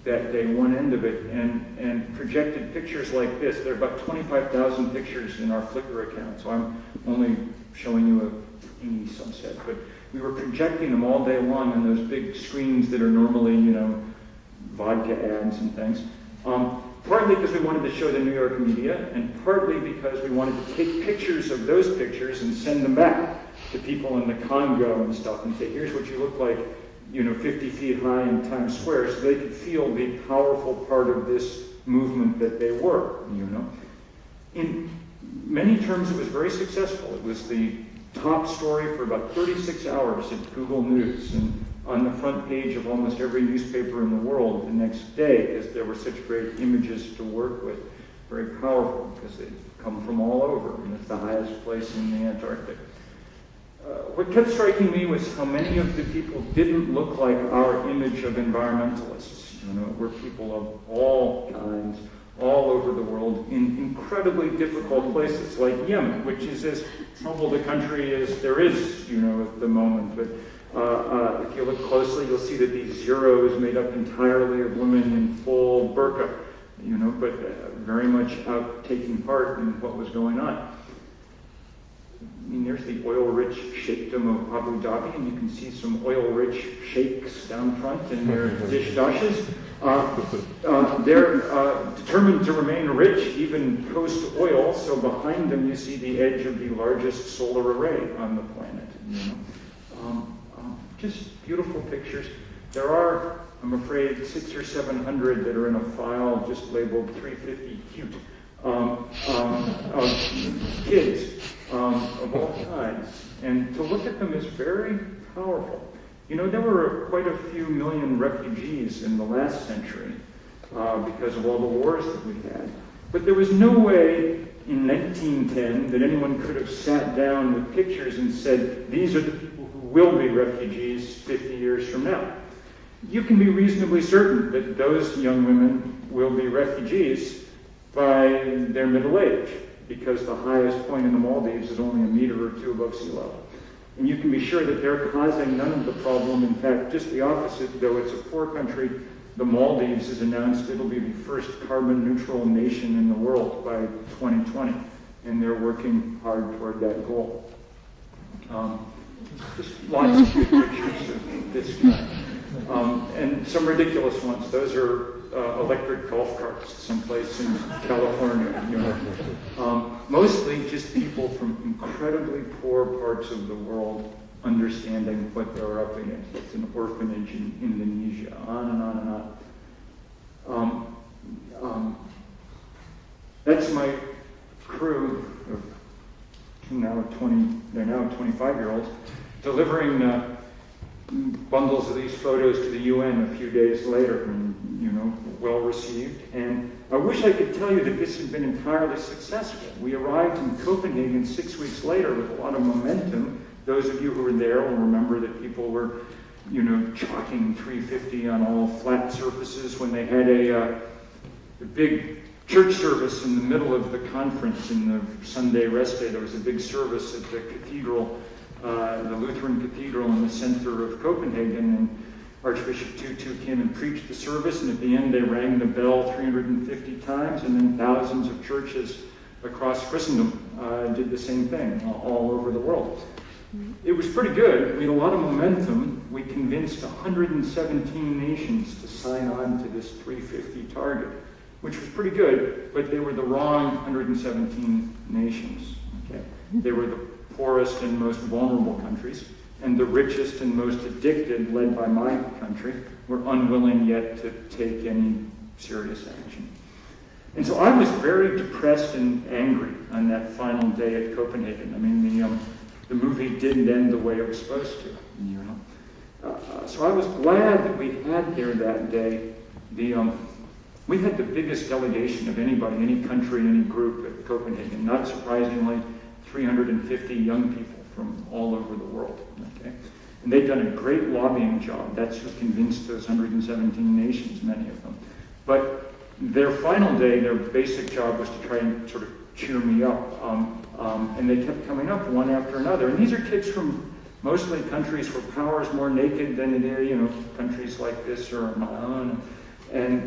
that day, one end of it, and projected pictures like this. There are about 25,000 pictures in our Flickr account, so I'm only showing you a teeny subset. But we were projecting them all day long on those big screens that are normally, vodka ads and things. Partly because we wanted to show the New York media, and partly because we wanted to take pictures of those pictures and send them back to people in the Congo and stuff, and say, here's what you look like, 50 feet high in Times Square, so they could feel the powerful part of this movement that they were, In many terms, it was very successful. It was the top story for about 36 hours at Google News, and on the front page of almost every newspaper in the world the next day, because there were such great images to work with. Very powerful, because they come from all over, and it's the highest place in the Antarctic. What kept striking me was how many of the people didn't look like our image of environmentalists. We're people of all kinds, all over the world, in incredibly difficult places, like Yemen, which is as troubled a country as there is, at the moment. But if you look closely, you'll see that these zeros made up entirely of women in full burqa, but very much out taking part in what was going on. There's the oil-rich sheikhdom of Abu Dhabi, and you can see some oil-rich sheikhs down front in their dish dashes. They're determined to remain rich, even post-oil, so behind them you see the edge of the largest solar array on the planet. Just beautiful pictures. There are, I'm afraid, 600 or 700 that are in a file just labeled 350 cute of kids of all kinds. And to look at them is very powerful. There were quite a few million refugees in the last century because of all the wars that we had. But there was no way in 1910 that anyone could have sat down with pictures and said, these are the people who will be refugees 50 years from now. You can be reasonably certain that those young women will be refugees by their middle age, because the highest point in the Maldives is only a meter or two above sea level. And you can be sure that they're causing none of the problem. In fact, just the opposite. Though it's a poor country, the Maldives has announced it'll be the first carbon neutral nation in the world by 2020. And they're working hard toward that goal. Just lots of good pictures of this kind. And some ridiculous ones. Those are electric golf carts someplace in California. Mostly just people from incredibly poor parts of the world understanding what they're up against. It's an orphanage in Indonesia, on and on and on. That's my crew of they're now 25-year-olds, delivering bundles of these photos to the UN a few days later, and, well received. And I wish I could tell you that this had been entirely successful. We arrived in Copenhagen 6 weeks later with a lot of momentum. Those of you who were there will remember that people were, chalking 350 on all flat surfaces when they had a big church service in the middle of the conference in the Sunday rest day. There was a big service at the cathedral, the Lutheran Cathedral in the center of Copenhagen, and Archbishop Tutu came and preached the service, and at the end they rang the bell 350 times, and then thousands of churches across Christendom did the same thing all over the world. It was pretty good. We had a lot of momentum. We convinced 117 nations to sign on to this 350 target, which was pretty good, but they were the wrong 117 nations. Okay? They were the poorest and most vulnerable countries, and the richest and most addicted, led by my country, were unwilling yet to take any serious action. And so I was very depressed and angry on that final day at Copenhagen. I mean, the movie didn't end the way it was supposed to, So I was glad that we had there that day we had the biggest delegation of anybody, any country, any group at Copenhagen. Not surprisingly, 350 young people from all over the world. Okay? And they'd done a great lobbying job. That's what convinced those 117 nations, many of them. But their final day, their basic job was to try and sort of cheer me up. And they kept coming up one after another. And these are kids from mostly countries where power is more naked than it is, countries like this or my own. And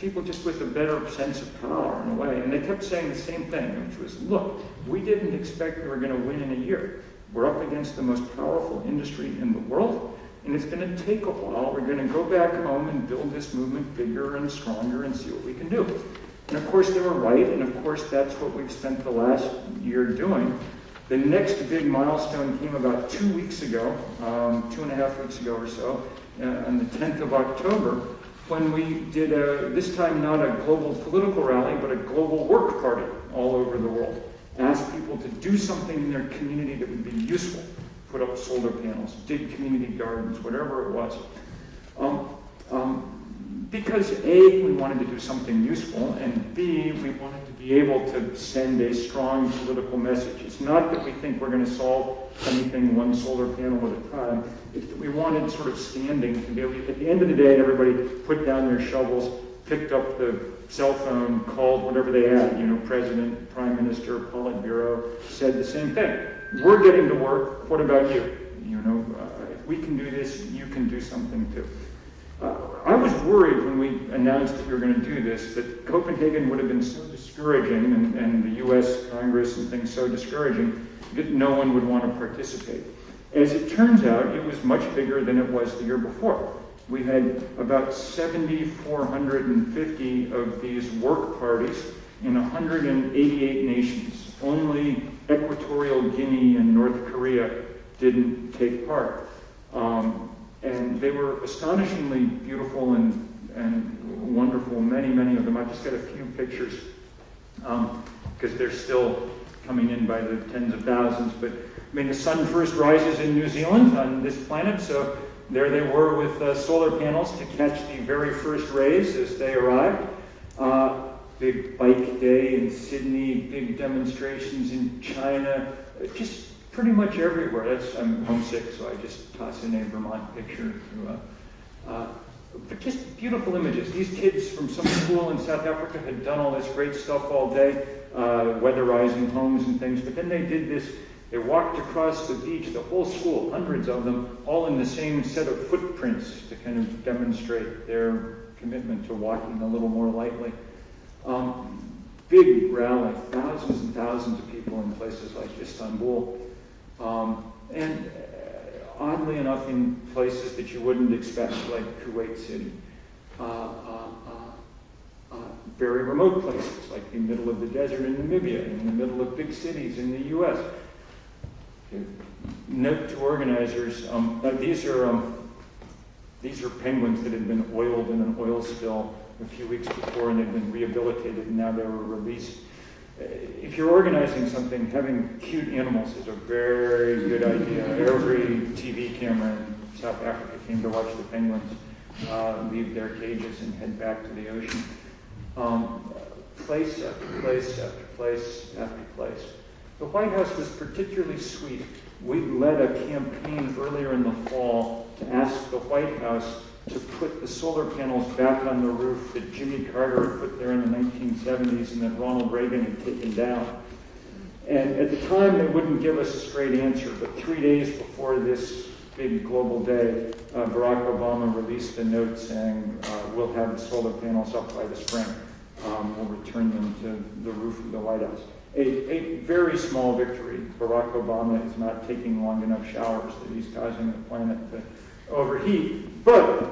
people just with a better sense of power in a way. And they kept saying the same thing, which was, look, we didn't expect we were going to win in a year. We're up against the most powerful industry in the world, and it's going to take a while. We're going to go back home and build this movement bigger and stronger and see what we can do. And of course they were right, and of course that's what we've spent the last year doing. The next big milestone came about 2 weeks ago, 2.5 weeks ago or so, on the 10th of October, when we did, this time not a global political rally, but a global work party all over the world. Asked people to do something in their community that would be useful. Put up solar panels, dig community gardens, whatever it was. Because A, we wanted to do something useful, and B, we wanted to be able to send a strong political message. It's not that we think we're going to solve anything one solar panel at a time. It's that we wanted sort of standing to be able to, at the end of the day, everybody put down their shovels, picked up the cell phone, called whatever they had, president, prime minister, politburo, said the same thing. We're getting to work, what about you? If we can do this, you can do something too. I was worried when we announced that we were going to do this, that Copenhagen would have been so discouraging, and the US Congress and things so discouraging, that no one would want to participate. As it turns out, it was much bigger than it was the year before. We had about 7,450 of these work parties in 188 nations. Only Equatorial Guinea and North Korea didn't take part. And they were astonishingly beautiful and wonderful, many of them. I've just got a few pictures, because they're still coming in by the tens of thousands. But the sun first rises in New Zealand on this planet, so there they were with solar panels to catch the very first rays as they arrived. Big bike day in Sydney, big demonstrations in China, just pretty much everywhere. I'm homesick, so I just toss in a Vermont picture. But just beautiful images. These kids from some school in South Africa had done all this great stuff all day, weatherizing homes and things, but then they did this. They walked across the beach, the whole school, hundreds of them, all in the same set of footprints to kind of demonstrate their commitment to walking a little more lightly. Big rally, thousands and thousands of people in places like Istanbul. And oddly enough, in places that you wouldn't expect, like Kuwait City. Very remote places, like the middle of the desert in Namibia, in the middle of big cities in the US. Note to organizers, these are penguins that had been oiled in an oil spill a few weeks before, and they'd been rehabilitated, and now they were released. If you're organizing something, having cute animals is a very good idea. Every TV camera in South Africa came to watch the penguins leave their cages and head back to the ocean. Place after place after place after place. The White House was particularly sweet. We led a campaign earlier in the fall to ask the White House to put the solar panels back on the roof that Jimmy Carter had put there in the 1970s and that Ronald Reagan had taken down. And at the time, they wouldn't give us a straight answer, but 3 days before this big global day, Barack Obama released a note saying, we'll have the solar panels up by the spring. We'll return them to the roof of the White House. A very small victory. Barack Obama is not taking long enough showers that he's causing the planet to overheat, but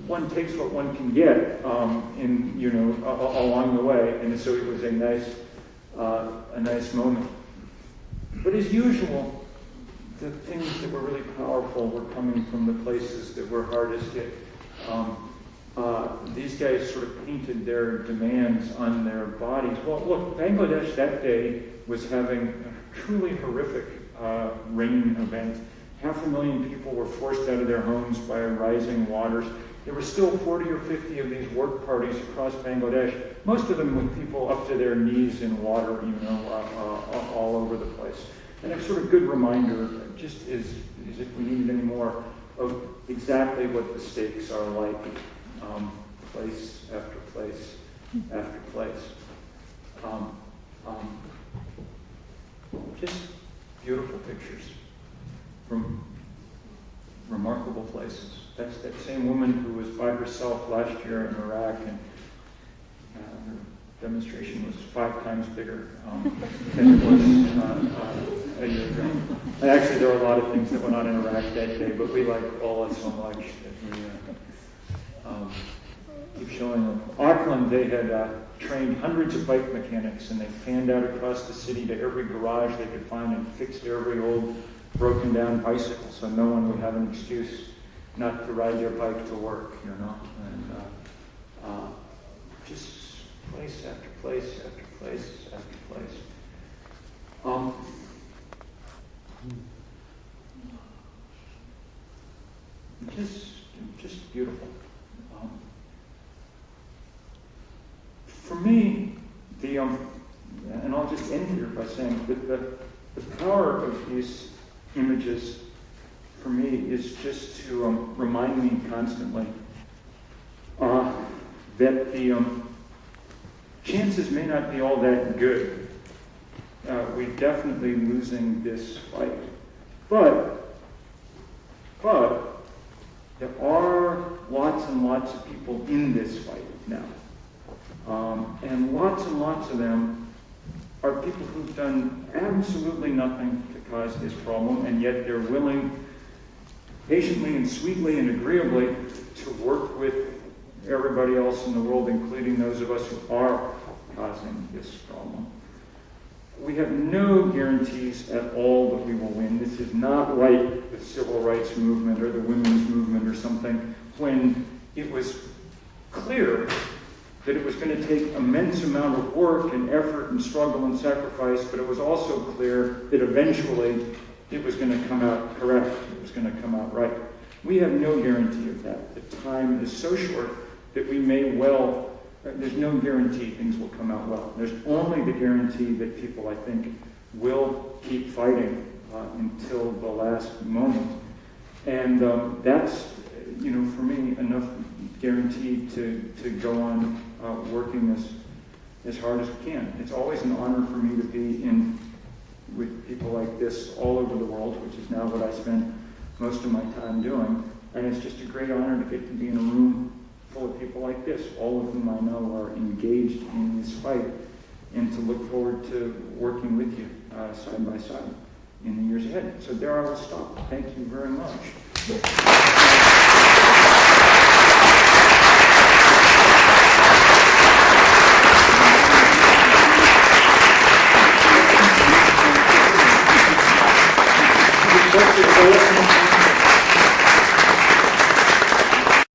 one takes what one can get along the way, and so it was a nice moment. But as usual, the things that were really powerful were coming from the places that were hardest hit. These guys sort of painted their demands on their bodies. Well, look, Bangladesh that day was having a truly horrific rain event. 500,000 people were forced out of their homes by rising waters. There were still 40 or 50 of these work parties across Bangladesh, most of them with people up to their knees in water, all over the place. And a sort of good reminder, just as if we needed any more, of exactly what the stakes are like, place after place after place. Just beautiful pictures from remarkable places. That's that same woman who was by herself last year in Iraq, and her demonstration was 5 times bigger than it was a year ago. And actually, there were a lot of things that went on in Iraq that day, but we like all it so much that we keep showing them. Auckland, they had trained hundreds of bike mechanics, and they fanned out across the city to every garage they could find and fixed every old broken down bicycle, so no one would have an excuse not to ride their bike to work, you know. And just place after place after place after place. Just beautiful. For me, and I'll just end here by saying that the power of these images for me is just to remind me constantly that the chances may not be all that good. We're definitely losing this fight. But there are lots and lots of people in this fight now. And lots of them are people who've done absolutely nothing to cause this problem, and yet they're willing, patiently and sweetly and agreeably, to work with everybody else in the world, including those of us who are causing this problem. We have no guarantees at all that we will win. This is not like the civil rights movement or the women's movement or something, when it was clear that it was going to take immense amount of work and effort and struggle and sacrifice, but it was also clear that eventually it was going to come out correct. It was going to come out right. We have no guarantee of that. The time is so short that we may well, there's no guarantee things will come out well. There's only the guarantee that people, I think, will keep fighting until the last moment. And that's, for me, enough guarantee to go on working as hard as we can. It's always an honor for me to be with people like this all over the world, which is now what I spend most of my time doing. And it's just a great honor to get to be in a room full of people like this, all of whom I know are engaged in this fight, and to look forward to working with you side by side in the years ahead. So there I will stop. Thank you very much.